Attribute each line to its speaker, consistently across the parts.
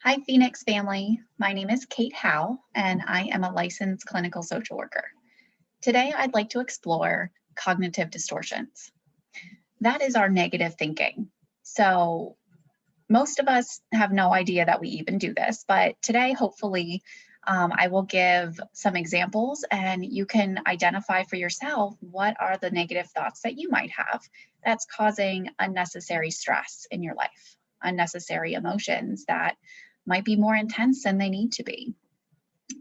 Speaker 1: Hi, Phoenix family. My name is Kate Howe, and I am a licensed clinical social worker. Today, I'd like to explore cognitive distortions. That is our negative thinking. So most of us have no idea that we even do this, but today, hopefully, I will give some examples and you can identify for yourself what are the negative thoughts that you might have that's causing unnecessary stress in your life, unnecessary emotions that might be more intense than they need to be.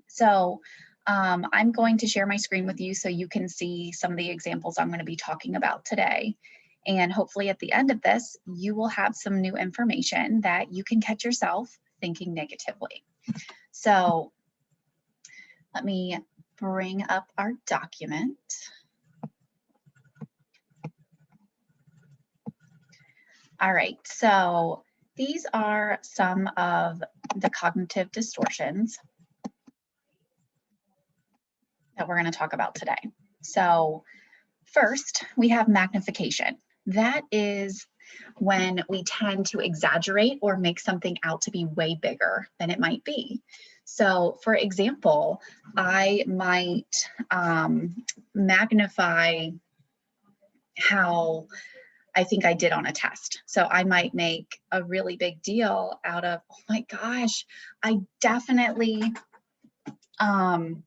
Speaker 1: So I'm going to share my screen with you so you can see some of the examples I'm going to be talking about today. And hopefully at the end of this, you will have some new information that you can catch yourself thinking negatively. So let me bring up our document. All right, so these are some of the cognitive distortions that we're going to talk about today. So first, we have magnification. That is when we tend to exaggerate or make something out to be way bigger than it might be. So for example, I might magnify how I think I did on a test. So I might make a really big deal out of, oh my gosh, I definitely bombed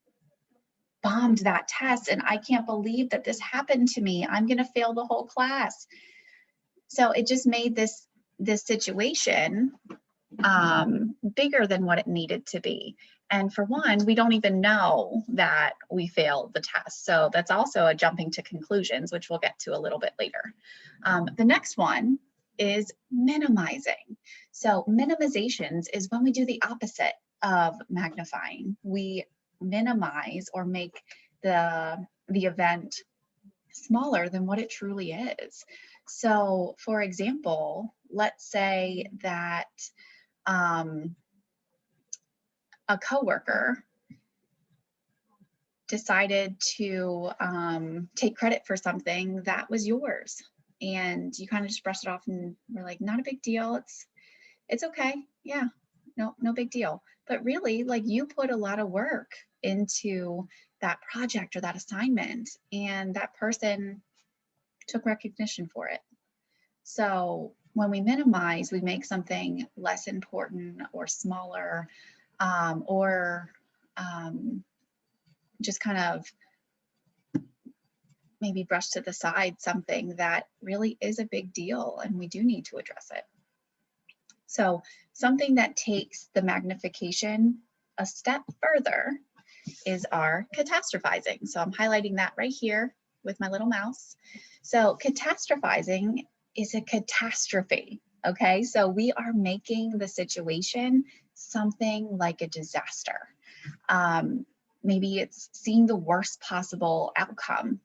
Speaker 1: that test and I can't believe that this happened to me. I'm going to fail the whole class. So it just made this situation bigger than what it needed to be. And for one, we don't even know that we failed the test. So that's also a jumping to conclusions, which we'll get to a little bit later. The next one is minimizing. So minimizations is when we do the opposite of magnifying. We minimize or make the event smaller than what it truly is. So for example, let's say that a coworker decided to take credit for something that was yours, and you kind of just brushed it off and were like, not a big deal. It's okay. Yeah, no big deal. But really, like, you put a lot of work into that project or that assignment, and that person took recognition for it. So when we minimize, we make something less important or smaller, or just kind of maybe brush to the side something that really is a big deal and we do need to address it. So something that takes the magnification a step further is our catastrophizing. So I'm highlighting that right here with my little mouse. So catastrophizing is a catastrophe, okay? So we are making the situation something like a disaster. Maybe it's seeing the worst possible outcome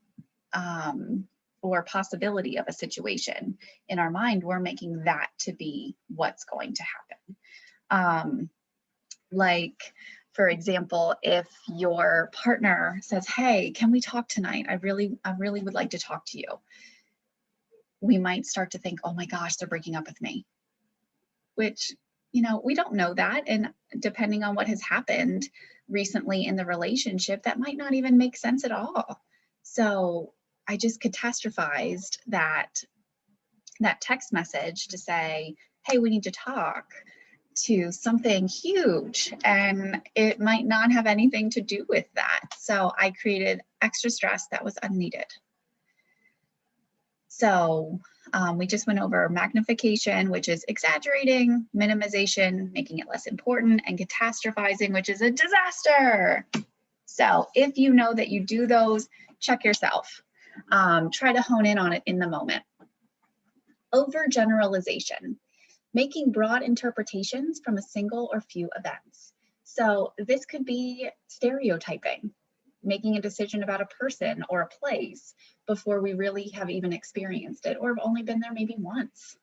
Speaker 1: or possibility of a situation. In our mind, we're making that to be what's going to happen. Like, for example, if your partner says, hey, can we talk tonight? I really would like to talk to you. We might start to think, oh my gosh, they're breaking up with me, which, you know, we don't know that. And depending on what has happened recently in the relationship, that might not even make sense at all. So I just catastrophized that text message to say, hey, we need to talk, to something huge, and it might not have anything to do with that. So I created extra stress that was unneeded. So we just went over magnification, which is exaggerating, minimization, making it less important, and catastrophizing, which is a disaster. So if you know that you do those, check yourself. Try to hone in on it in the moment. Overgeneralization, making broad interpretations from a single or few events. So this could be stereotyping, making a decision about a person or a place before we really have even experienced it or have only been there maybe once.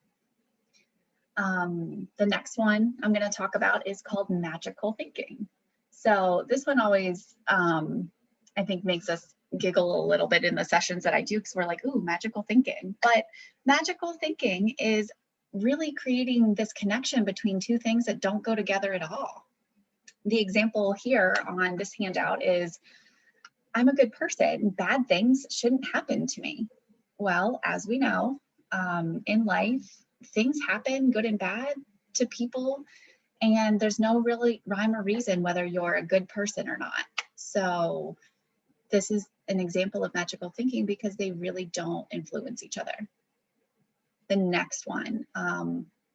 Speaker 1: The next one I'm going to talk about is called magical thinking. So this one always, I think, makes us giggle a little bit in the sessions that I do, because we're like, ooh, magical thinking. But magical thinking is really creating this connection between two things that don't go together at all. The example here on this handout is, I'm a good person. Bad things shouldn't happen to me. Well, as we know, in life, things happen, good and bad, to people, and there's no really rhyme or reason whether you're a good person or not. So this is an example of magical thinking because they really don't influence each other. The next one,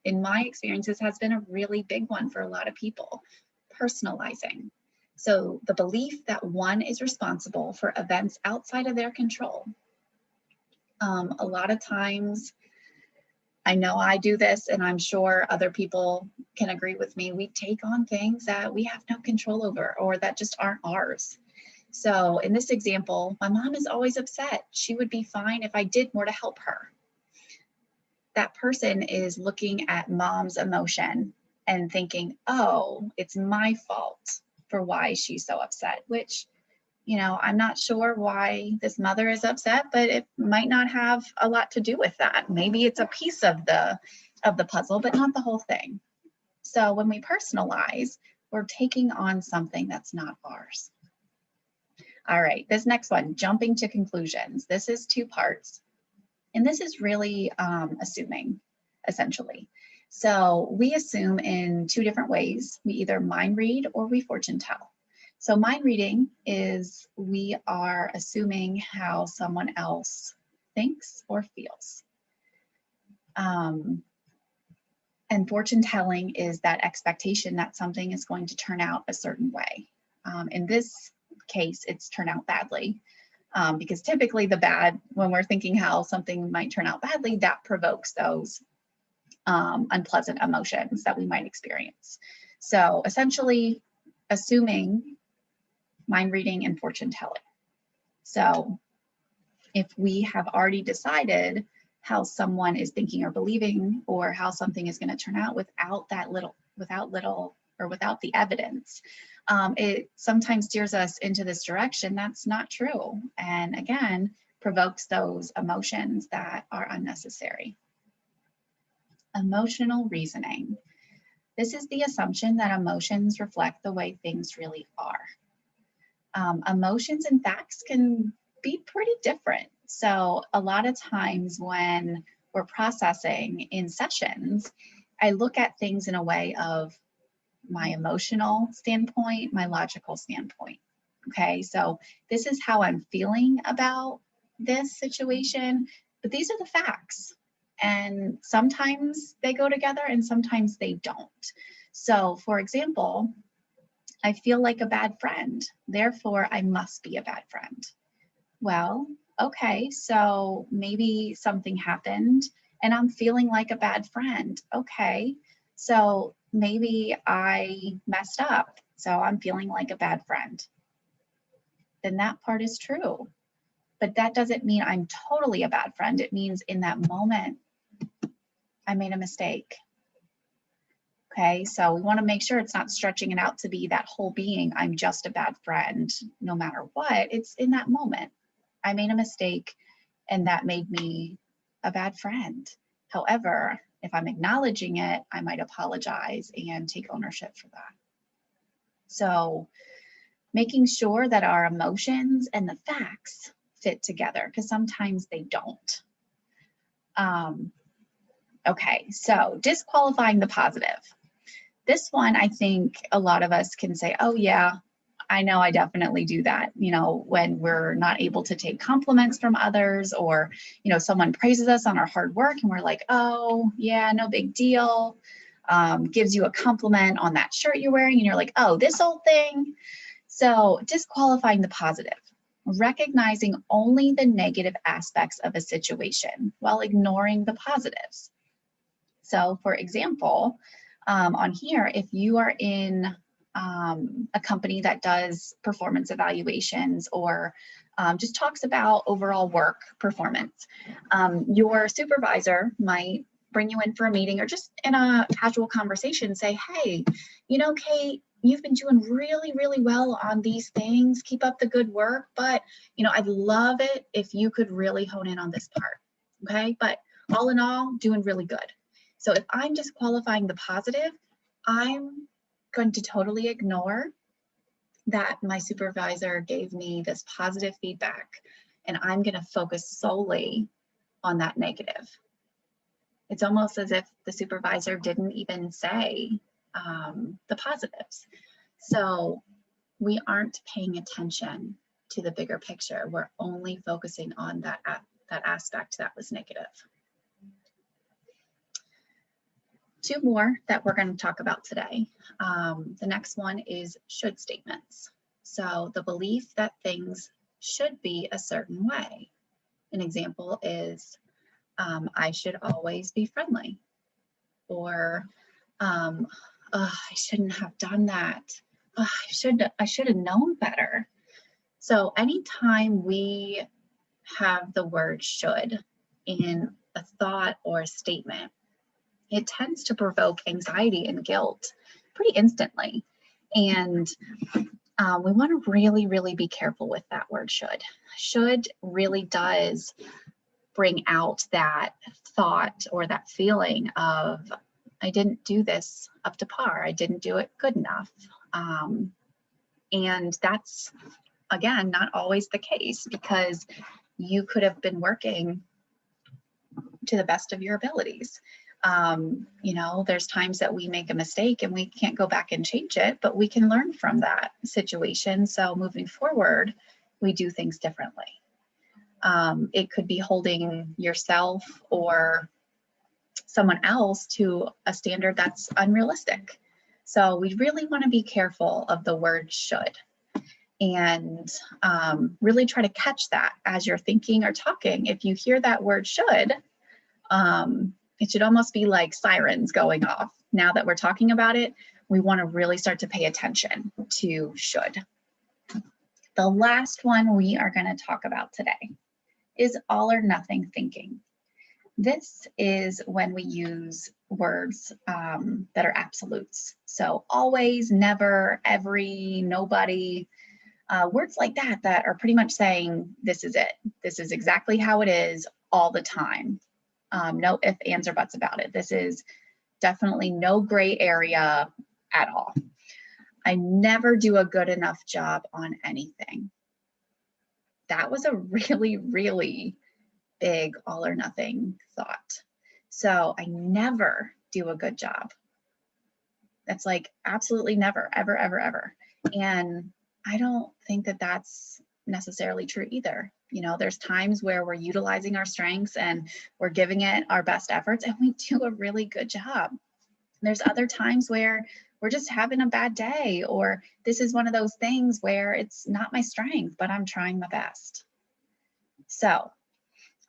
Speaker 1: in my experiences, has been a really big one for a lot of people: personalizing. So the belief that one is responsible for events outside of their control. A lot of times, I know I do this, and I'm sure other people can agree with me, we take on things that we have no control over or that just aren't ours. So in this example, my mom is always upset. She would be fine if I did more to help her. That person is looking at mom's emotion and thinking, oh, it's my fault for why she's so upset, which, you know, I'm not sure why this mother is upset, but it might not have a lot to do with that. Maybe it's a piece of the puzzle, but not the whole thing. So when we personalize, we're taking on something that's not ours. All right, this next one, jumping to conclusions. This is 2 parts, and this is really assuming, essentially. So we assume in 2 different ways. We either mind read or we fortune tell. So mind reading is we are assuming how someone else thinks or feels. And fortune telling is that expectation that something is going to turn out a certain way. In this case, it's turn out badly, because typically the bad, when we're thinking how something might turn out badly, that provokes those unpleasant emotions that we might experience. So essentially, assuming, mind reading, and fortune telling. So if we have already decided how someone is thinking or believing, or how something is going to turn out without the evidence, it sometimes steers us into this direction that's not true, and again provokes those emotions that are unnecessary. Emotional reasoning. This is the assumption that emotions reflect the way things really are. Emotions and facts can be pretty different. So a lot of times when we're processing in sessions, I look at things in a way of my emotional standpoint, my logical standpoint. Okay, so this is how I'm feeling about this situation, but these are the facts. And sometimes they go together and sometimes they don't. So for example, I feel like a bad friend, therefore I must be a bad friend. Well, okay, so maybe something happened and I'm feeling like a bad friend. Okay, so maybe I messed up, so I'm feeling like a bad friend. Then that part is true. But that doesn't mean I'm totally a bad friend. It means in that moment, I made a mistake. Okay, so we want to make sure it's not stretching it out to be that whole being, I'm just a bad friend, no matter what. It's in that moment. I made a mistake and that made me a bad friend. However, if I'm acknowledging it, I might apologize and take ownership for that. So making sure that our emotions and the facts fit together, because sometimes they don't. Okay, so disqualifying the positive. This one, I think a lot of us can say, oh yeah, I know I definitely do that. You know, when we're not able to take compliments from others, or, you know, someone praises us on our hard work and we're like, oh yeah, no big deal. Gives you a compliment on that shirt you're wearing and you're like, oh, this old thing. So disqualifying the positive, recognizing only the negative aspects of a situation while ignoring the positives. So for example, on here, if you are in a company that does performance evaluations or just talks about overall work performance, your supervisor might bring you in for a meeting or just in a casual conversation say, hey, you know, Kate, you've been doing really, really well on these things. Keep up the good work. But, you know, I'd love it if you could really hone in on this part. Okay. But all in all, doing really good. So if I'm just qualifying the positive, I'm going to totally ignore that my supervisor gave me this positive feedback, and I'm going to focus solely on that negative. It's almost as if the supervisor didn't even say the positives. So we aren't paying attention to the bigger picture. We're only focusing on that aspect that was negative. Two more that we're going to talk about today. The next one is should statements. So the belief that things should be a certain way. An example is, I should always be friendly, or I shouldn't have done that. I should have known better. So anytime we have the word should in a thought or a statement, it tends to provoke anxiety and guilt pretty instantly. And we want to really, really be careful with that word should. Should really does bring out that thought or that feeling of, I didn't do this up to par. I didn't do it good enough. And that's, again, not always the case, because you could have been working to the best of your abilities. You know, there's times that we make a mistake and we can't go back and change it, but we can learn from that situation. So moving forward, we do things differently. It could be holding yourself or someone else to a standard that's unrealistic. So we really want to be careful of the word should, and really try to catch that as you're thinking or talking. If you hear that word should, it should almost be like sirens going off. Now that we're talking about it, we want to really start to pay attention to should. The last one we are going to talk about today is all or nothing thinking. This is when we use words that are absolutes. So always, never, every, nobody, words like that that are pretty much saying, this is it. This is exactly how it is all the time. No ifs, ands, or buts about it. This is definitely no gray area at all. I never do a good enough job on anything. That was a really, really big all or nothing thought. So I never do a good job. That's like absolutely never, ever, ever, ever. And I don't think that that's necessarily true either. You know, there's times where we're utilizing our strengths and we're giving it our best efforts and we do a really good job. There's other times where we're just having a bad day, or this is one of those things where it's not my strength, but I'm trying my best. So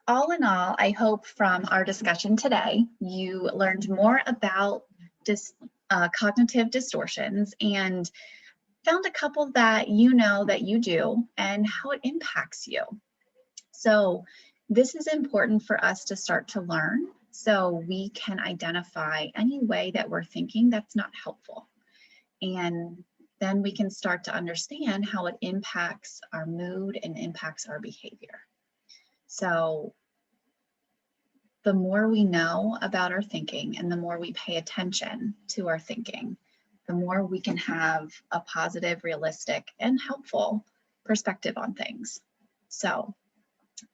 Speaker 1: all in all, I hope from our discussion today, you learned more about cognitive distortions and found a couple that you know that you do and how it impacts you. So this is important for us to start to learn so we can identify any way that we're thinking that's not helpful. And then we can start to understand how it impacts our mood and impacts our behavior. So the more we know about our thinking and the more we pay attention to our thinking, the more we can have a positive, realistic, and helpful perspective on things. So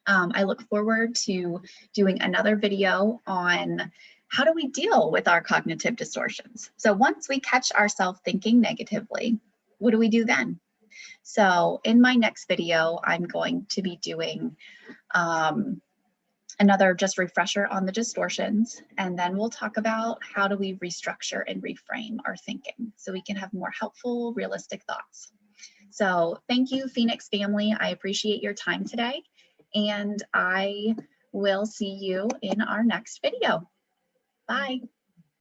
Speaker 1: I look forward to doing another video on how do we deal with our cognitive distortions. So once we catch ourselves thinking negatively, what do we do then? So in my next video, I'm going to be doing another just refresher on the distortions, and then we'll talk about how do we restructure and reframe our thinking so we can have more helpful, realistic thoughts. So thank you, Phoenix family. I appreciate your time today, and I will see you in our next video. Bye.